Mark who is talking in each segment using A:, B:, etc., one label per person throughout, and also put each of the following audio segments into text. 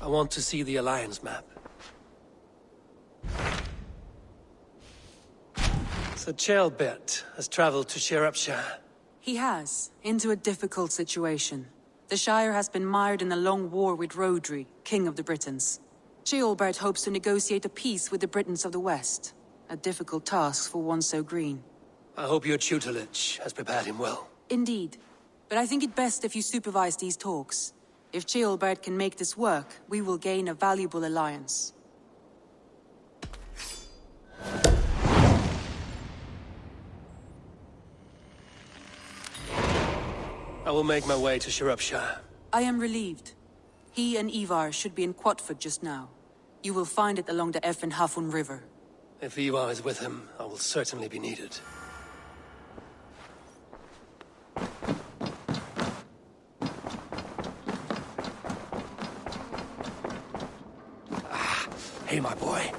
A: I want to see the Alliance map. So Ceolbert has traveled to Shropshire.
B: He has, into a difficult situation. The Shire has been mired in a long war with Rhodri, King of the Britons. Ceolbert hopes to negotiate a peace with the Britons of the West. A difficult task for one so green.
A: I hope your tutelage has prepared him well.
B: Indeed. But I think it best if you supervise these talks. If Ceolbert can make this work, we will gain a valuable alliance.
A: I will make my way to Shropshire.
B: I am relieved. He and Ivar should be in Quatford just now. You will find it along the Effen Hafun River.
A: If Ivar is with him, I will certainly be needed. Hey, my boy.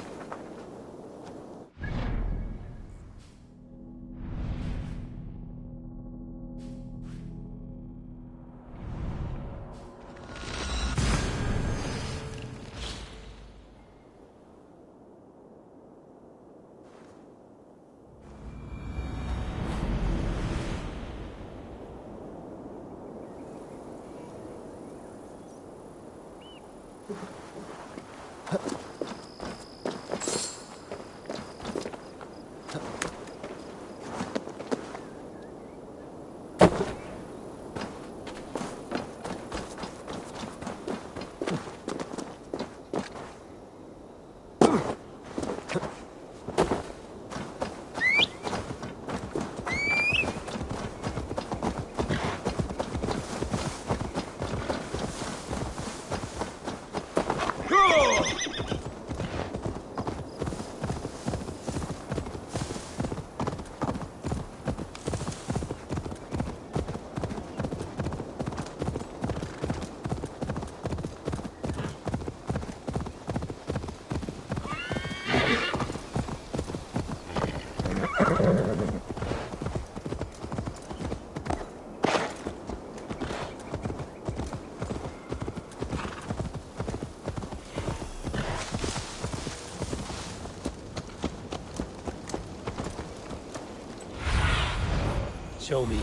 A: Show me.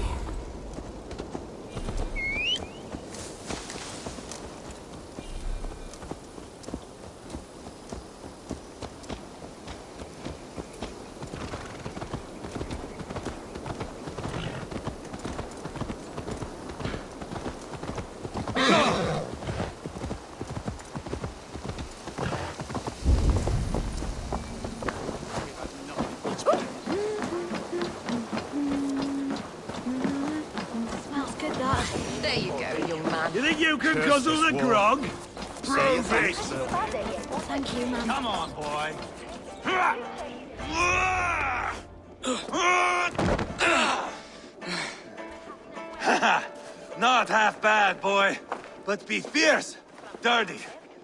C: There you go, young man.
D: You think you can guzzle the grog? Prove it!
E: Thank you, Mum.
D: Come on, boy. Not half bad, boy. But be fierce, dirty.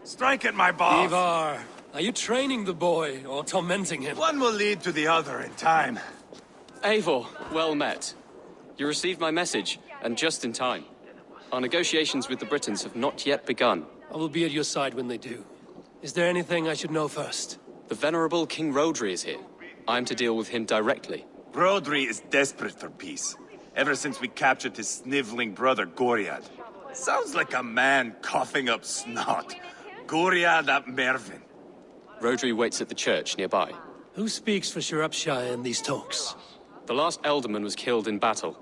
D: Strike at my balls.
A: Ivar, are you training the boy or tormenting him?
D: One will lead to the other in time.
F: Eivor, well met. You received my message, and just in time. Our negotiations with the Britons have not yet begun.
A: I will be at your side when they do. Is there anything I should know first?
F: The venerable King Rhodri is here. I am to deal with him directly.
D: Rhodri is desperate for peace. Ever since we captured his sniveling brother, Goriad. Sounds like a man coughing up snot. Goriad ap Mervin.
F: Rhodri waits at the church nearby.
A: Who speaks for Shropshire in these talks?
F: The last alderman was killed in battle.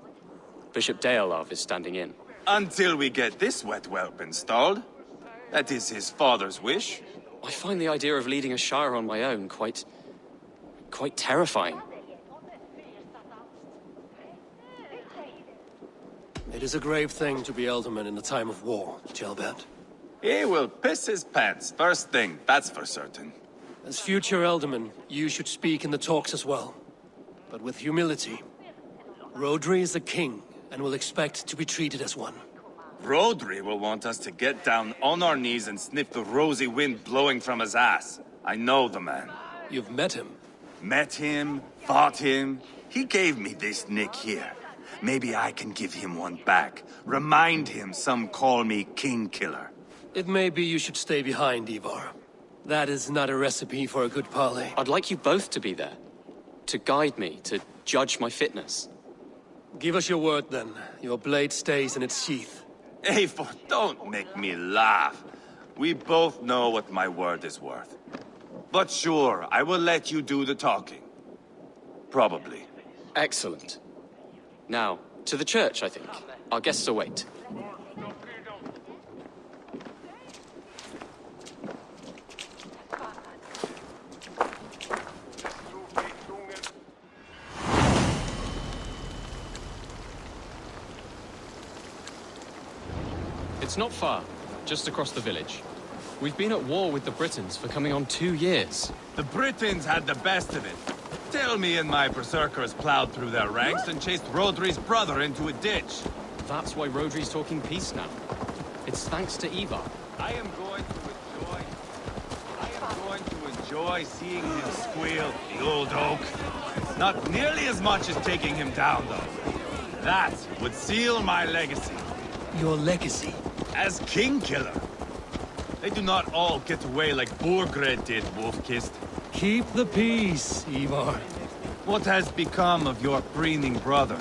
F: Bishop Dealav is standing in.
D: Until we get this wet whelp installed. That is his father's wish.
F: I find the idea of leading a shire on my own quite terrifying.
A: It is a grave thing to be alderman in a time of war, Ceolbert.
D: He will piss his pants first thing, that's for certain.
A: As future alderman, you should speak in the talks as well. But with humility. Rhodri is the king, and will expect to be treated as one.
D: Rhodri will want us to get down on our knees and sniff the rosy wind blowing from his ass. I know the man.
A: You've met him.
D: Met him, fought him. He gave me this nick here. Maybe I can give him one back. Remind him some call me King Killer.
A: It may be you should stay behind, Ivar. That is not a recipe for a good parley.
F: I'd like you both to be there. To guide me, to judge my fitness.
A: Give us your word, then. Your blade stays in its sheath.
D: Eivor, don't make me laugh. We both know what my word is worth. But sure, I will let you do the talking. Probably.
F: Excellent. Now, to the church, I think. Our guests await. It's not far, just across the village. We've been at war with the Britons for coming on 2 years.
D: The Britons had the best of it. Tell me and my berserkers plowed through their ranks and chased Rodri's brother into a ditch.
F: That's why Rodri's talking peace now. It's thanks to Ivar.
D: I am going to enjoy seeing him squeal, the old oak. Not nearly as much as taking him down, though. That would seal my legacy.
A: Your legacy?
D: As King Killer. They do not all get away like Borgred did, Wolf-Kissed.
A: Keep the peace, Ivar.
D: What has become of your preening brother?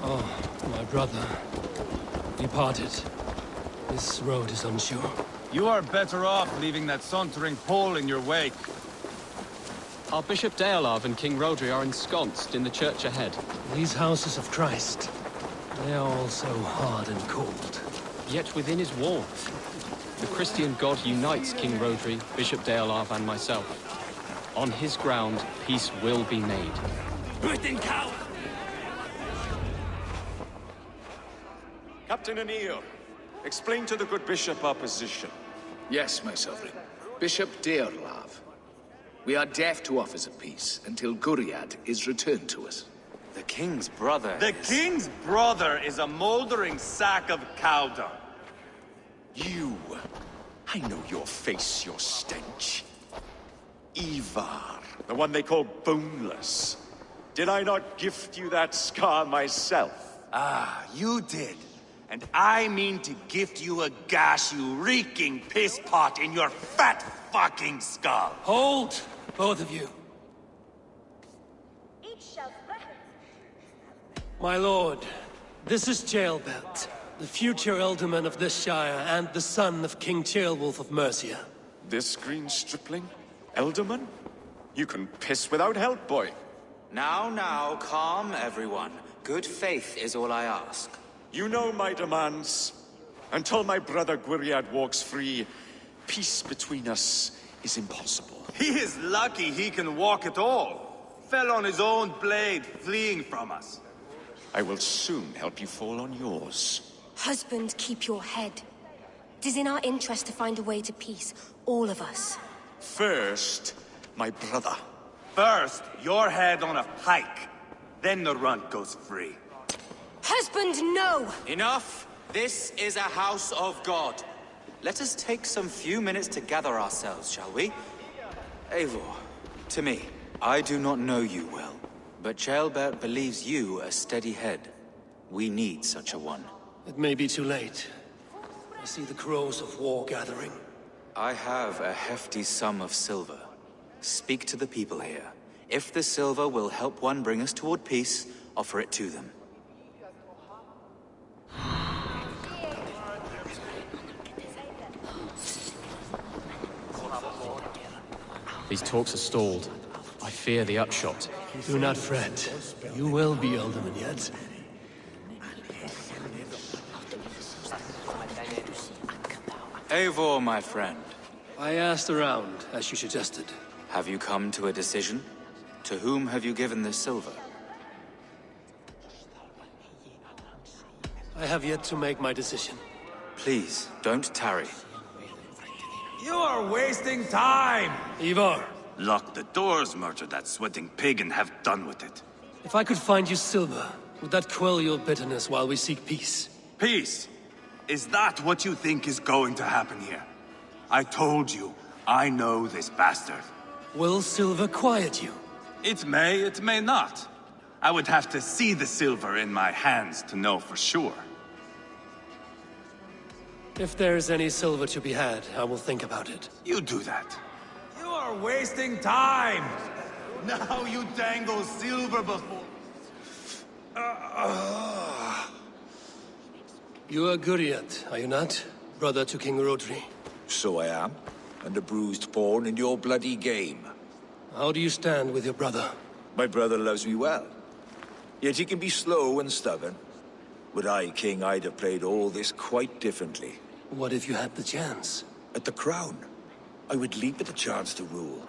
A: Oh, my brother. Departed. This road is unsure.
D: You are better off leaving that sauntering Pole in your wake.
F: Our Bishop Deolav and King Rodri are ensconced in the church ahead.
A: These houses of Christ, they are all so hard and cold.
F: Yet within his warmth, the Christian God unites King Rodri, Bishop Deolav, and myself. On his ground, peace will be made.
D: Britain coward!
C: Captain Anil, explain to the good bishop our position.
G: Yes, my sovereign. Bishop Deolav. We are deaf to offers of peace until Guriad is returned to us.
C: The king's brother
D: The king's brother is a moldering sack of cow dung.
C: You! I know your face, your stench. Ivar, the one they call boneless. Did I not gift you that scar myself?
D: Ah, you did. And I mean to gift you a gash, you reeking piss pot in your fat fucking skull.
A: Hold, both of you. My lord, this is Jailbelt, the future Elderman of this Shire and the son of King Ceolwulf of Mercia.
C: This green stripling? Elderman? You can piss without help, boy.
H: Now, calm everyone. Good faith is all I ask.
C: You know my demands. Until my brother Gwiriad walks free, peace between us is impossible.
D: He is lucky he can walk at all. Fell on his own blade, fleeing from us.
C: I will soon help you fall on yours.
E: Husband, keep your head. It is in our interest to find a way to peace, all of us.
C: First, my brother.
D: First, your head on a pike. Then the runt goes free.
E: Husband, no!
H: Enough! This is a house of God. Let us take some few minutes to gather ourselves, shall we? Eivor, to me, I do not know you well, but Ceolbert believes you a steady head. We need such a one.
A: It may be too late. I see the crows of war gathering.
H: I have a hefty sum of silver. Speak to the people here. If the silver will help one bring us toward peace, offer it to them.
F: These talks are stalled. I fear the upshot.
A: Do not fret. You will be Elderman yet.
H: Eivor, my friend.
A: I asked around, as you suggested.
H: Have you come to a decision? To whom have you given this silver?
A: I have yet to make my decision.
H: Please, don't tarry.
D: You are wasting time!
A: Ivar,
D: Lock the doors, murder that sweating pig, and have done with it.
A: if I could find you silver, would that quell your bitterness while we seek peace?
D: Peace? Is that what you think is going to happen here? I told you, I know this bastard.
A: Will silver quiet you?
D: It may not. I would have to see the silver in my hands to know for sure.
A: If there's any silver to be had, I will think about it.
D: You do that. You are wasting time. Now you dangle silver before...
A: You are Guriat, are you not? Brother to King Rodri.
I: So I am, and a bruised pawn in your bloody game.
A: How do you stand with your brother?
I: My brother loves me well. Yet he can be slow and stubborn. Were I king, I'd have played all this quite differently.
A: What if you had the chance?
I: At the crown, I would leap at the chance to rule.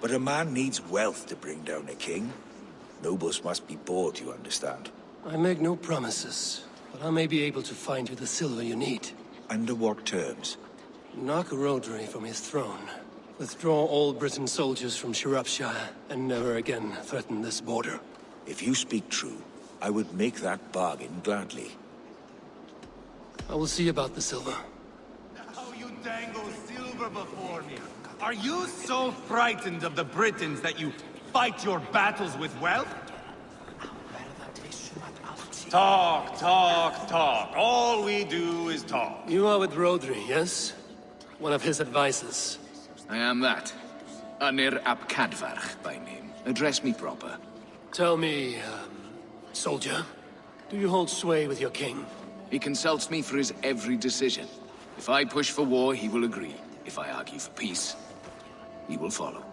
I: But a man needs wealth to bring down a king. Nobles must be bought, you understand.
A: I make no promises, but I may be able to find you the silver you need.
I: Under what terms?
A: Knock Rodri from his throne. Withdraw all Britain soldiers from Shropshire, and never again threaten this border.
I: If you speak true, I would make that bargain gladly.
A: I will see about the silver.
D: Now you dangle silver before me. Are you so frightened of the Britons that you fight your battles with wealth? Talk, talk, talk. All we do is talk.
A: You are with Rodri, yes? One of his advisors.
G: I am that. Anir ap Cadfarch by name. Address me proper.
A: Tell me, soldier, do you hold sway with your king?
G: He consults me for his every decision. If I push for war, he will agree. If I argue for peace, he will follow.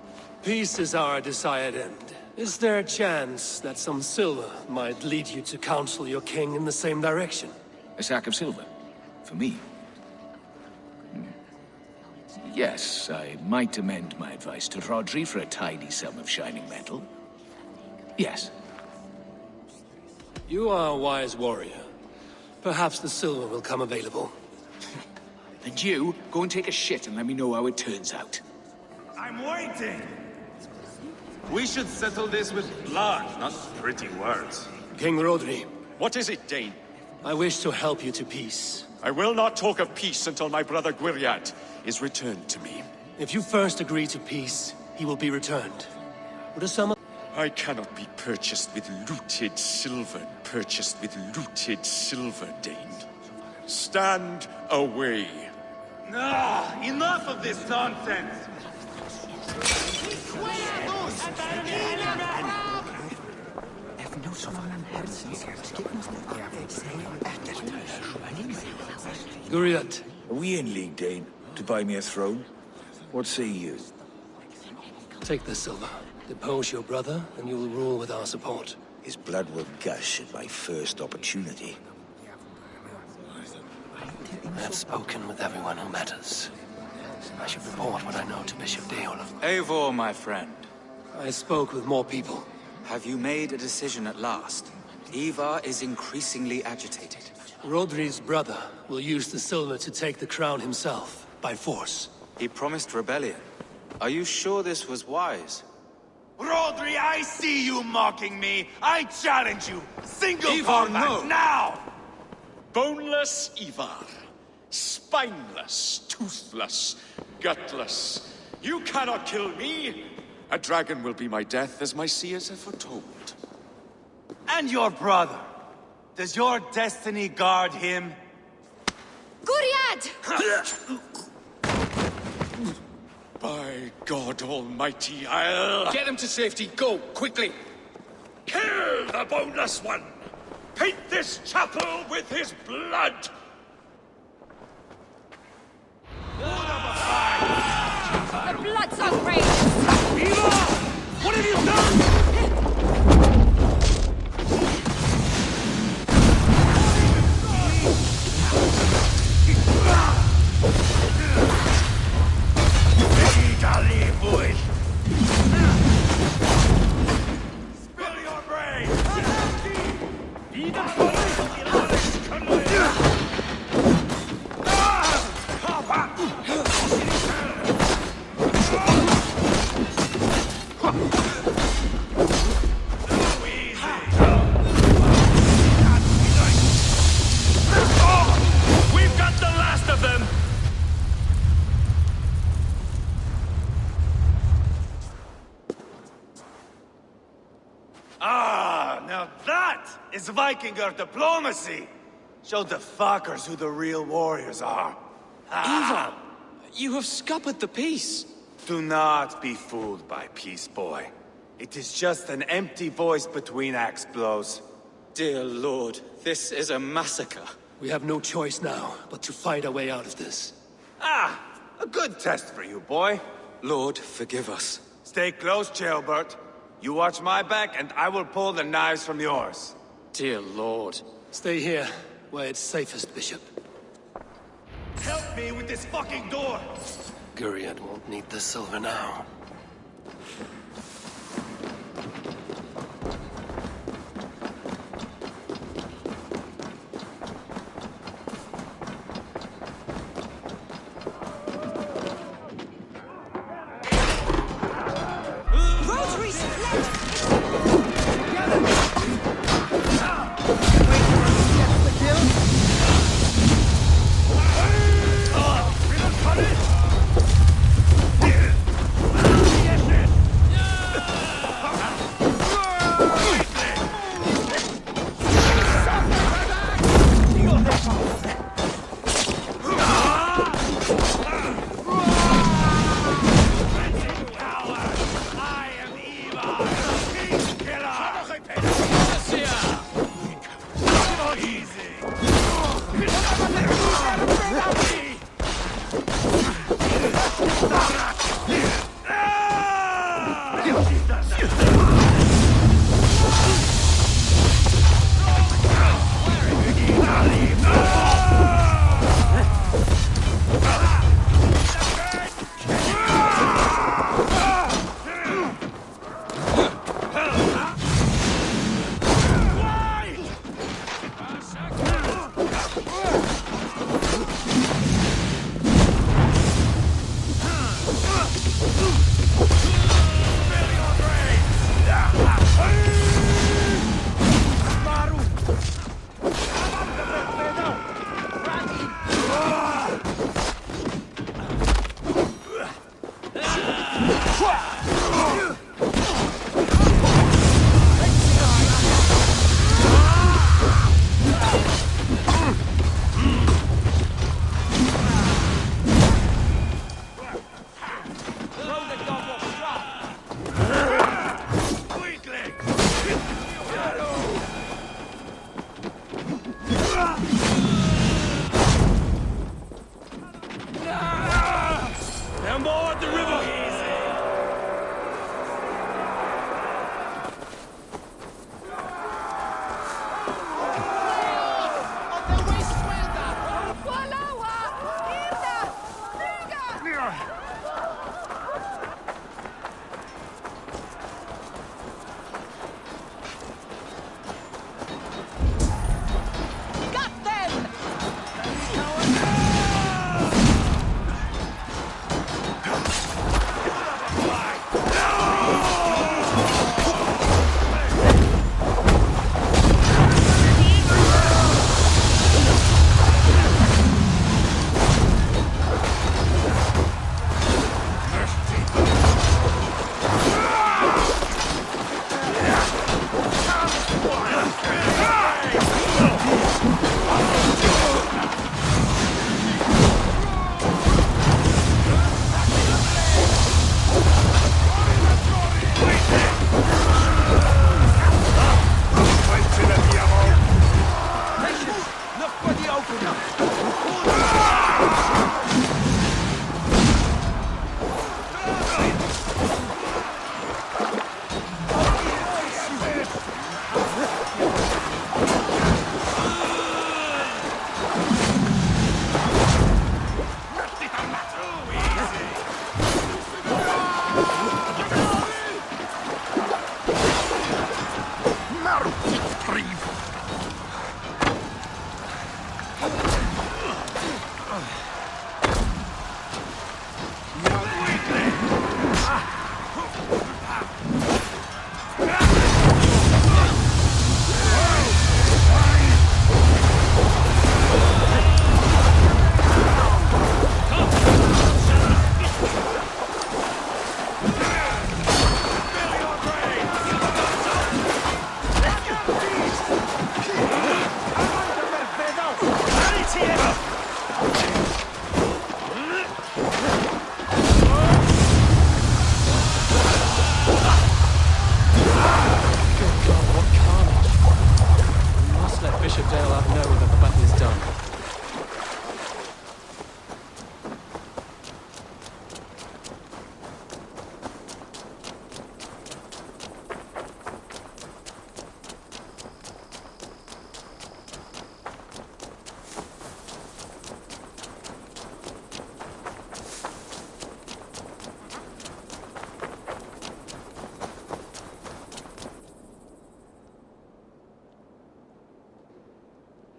A: Peace is our desired end. Is there a chance that some silver might lead you to counsel your king in the same direction?
G: A sack of silver? For me? Yes, I might amend my advice to Rodri for a tidy sum of shining metal. Yes.
A: You are a wise warrior. Perhaps the silver will come available.
G: And you, go and take a shit and let me know how it turns out.
D: I'm waiting. We should settle this with blood, not pretty words.
A: King Rodri,
C: What is it, Dane?
A: I wish to help you to peace.
C: I will not talk of peace until my brother Gwiriad is returned to me.
A: If you first agree to peace, he will be returned. What are some...
C: I cannot be purchased with looted silver, Dane. Stand away.
D: Ah, enough of this nonsense!
A: Guriat,
I: Are we in league, Dane? To buy me a throne? What say you?
A: take the silver. Depose your brother, and you will rule with our support.
I: His blood will gush at my first opportunity.
A: I have spoken with everyone who matters. I should report what I know to Bishop Deolaf.
H: Eivor, my friend.
A: I spoke with more people.
H: Have you made a decision at last? Ivar is increasingly agitated.
A: Rodri's brother will use the silver to take the crown himself, by force.
H: He promised rebellion. Are you sure this was wise?
D: Rodri, I see you mocking me! I challenge you! Single
H: Ivar,
D: combat,
H: no!
D: now!
C: Boneless Ivar. Spineless, toothless, gutless. You cannot kill me! A dragon will be my death, as my seers have foretold.
D: And your brother. Does your destiny guard him?
E: Guriad!
C: By God Almighty, I'll...
G: Get him to safety, go, quickly!
C: Kill the boneless one! Paint this chapel with his blood!
E: The blood's outrageous!
A: What have you done?
C: Spill your brains! We've got the last of them!
D: Ah, now that is Vikinger diplomacy! Show the fuckers who the real warriors are.
F: Ivar! You have scuppered the peace!
D: Do not be fooled by peace, boy. It is just an empty voice between axe blows.
H: Dear Lord, this is a massacre.
A: We have no choice now, but to fight our way out of this.
D: Ah! A good test for you, boy.
H: Lord, forgive us.
D: Stay close, Jailbert. You watch my back, and I will pull the knives from yours.
H: Dear Lord.
A: Stay here, where it's safest, Bishop.
D: Help me with this fucking door!
A: Guriad won't need the silver now.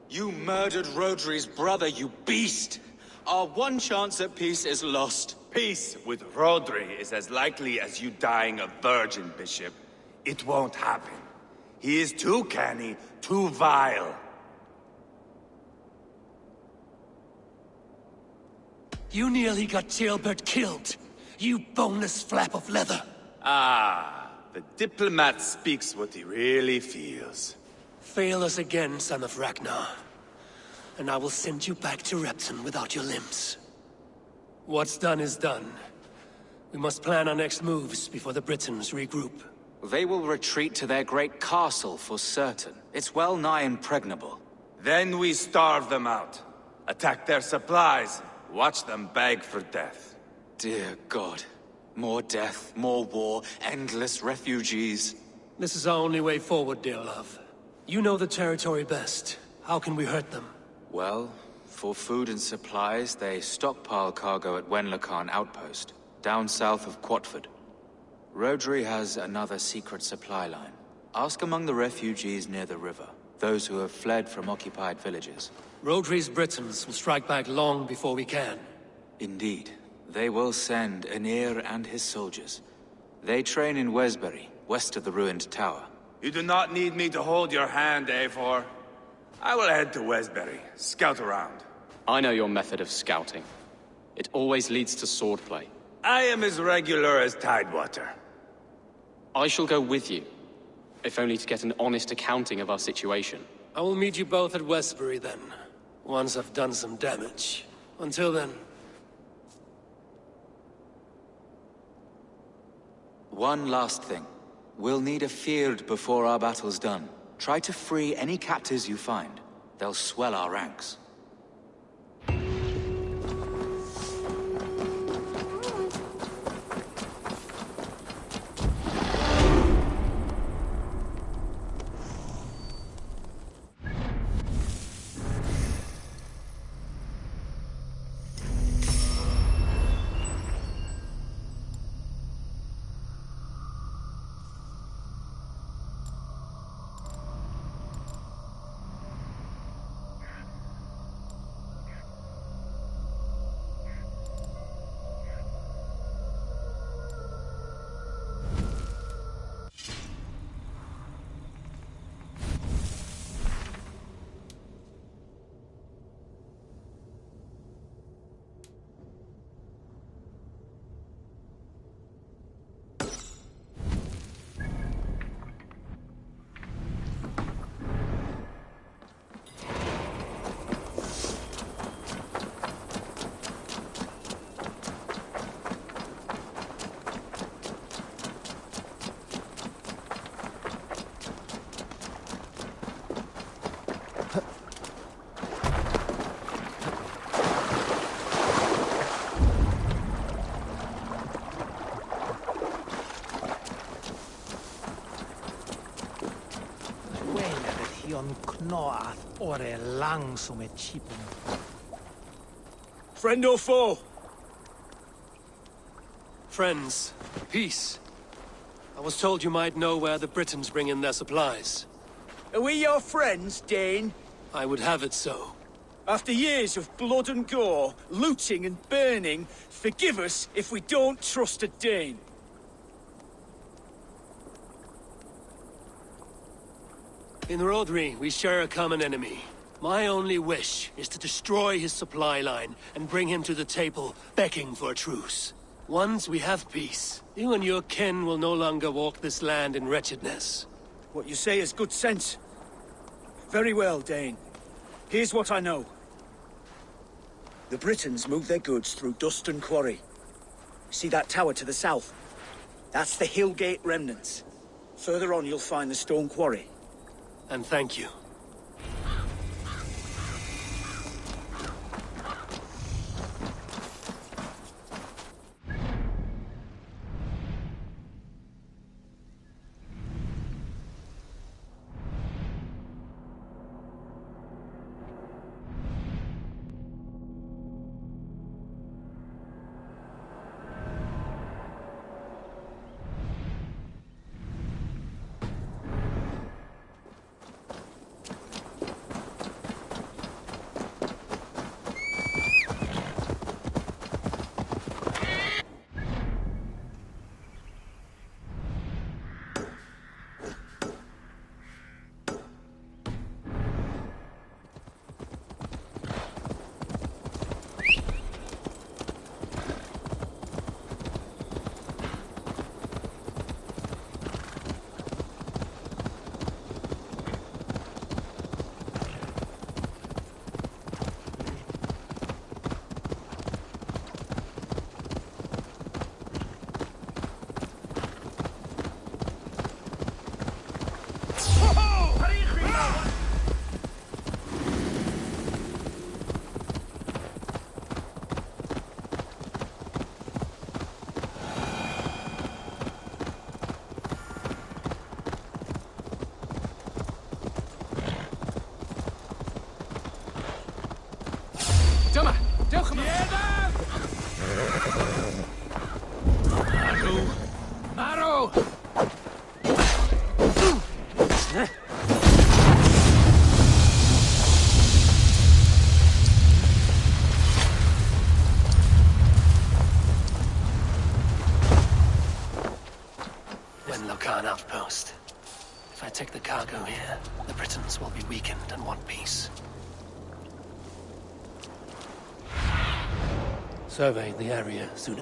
H: You murdered Rodri's brother, you beast! Our one chance at peace is lost.
D: Peace with Rodri is as likely as you dying a virgin, Bishop. It won't happen. He is too canny, too vile.
A: You nearly got Gilbert killed. You boneless flap of leather.
D: Ah, the diplomat speaks what he really feels.
A: Fail us again, son of Ragnar. And I will send you back to Repton without your limbs. What's done is done. We must plan our next moves before the Britons regroup.
H: They will retreat to their great castle for certain. It's well nigh impregnable.
D: Then we starve them out. Attack their supplies. Watch them beg for death.
H: Dear God. More death, more war, endless refugees.
A: This is our only way forward, dear love. You know the territory best. How can we hurt them?
H: Well, for food and supplies, they stockpile cargo at Wenlacan Outpost, down south of Quatford. Rodri has another secret supply line. Ask among the refugees near the river, those who have fled from occupied villages.
A: Rodri's Britons will strike back long before we can.
H: Indeed. They will send Aenir and his soldiers. They train in Wesbury, west of the ruined tower.
D: You do not need me to hold your hand, Eivor. I will head to Wesbury, scout around.
F: I know your method of scouting. It always leads to swordplay.
D: I am as regular as Tidewater.
F: I shall go with you, if only to get an honest accounting of our situation.
A: I will meet you both at Westbury then, once I've done some damage. Until then...
H: One last thing. We'll need a field before our battle's done. Try to free any captives you find. They'll swell our ranks.
I: Friend or foe?
A: Friends, peace. I was told you might know where the Britons bring in their supplies.
I: Are we your friends, Dane?
A: I would have it so.
I: After years of blood and gore, looting and burning, forgive us if we don't trust a Dane.
A: In Rodri, we share a common enemy. My only wish is to destroy his supply line and bring him to the table, begging for a truce. Once we have peace, you and your kin will no longer walk this land in wretchedness.
I: What you say is good sense. Very well, Dane. Here's what I know. The Britons move their goods through Dustin Quarry. See that tower to the south? That's the Hillgate remnants. Further on, you'll find the stone quarry.
A: And thank you. Marrow! Wenlocan outpost. If I take the cargo here, the Britons will be weakened and want peace. Survey the area soon.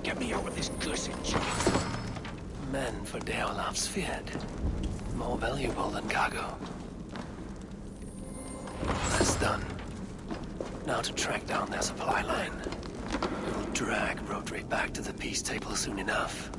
I: Get me out of this cursed job.
A: Men for Deolav's feared. More valuable than cargo. That's done. Now to track down their supply line. We'll drag Rodri back to the peace table soon enough.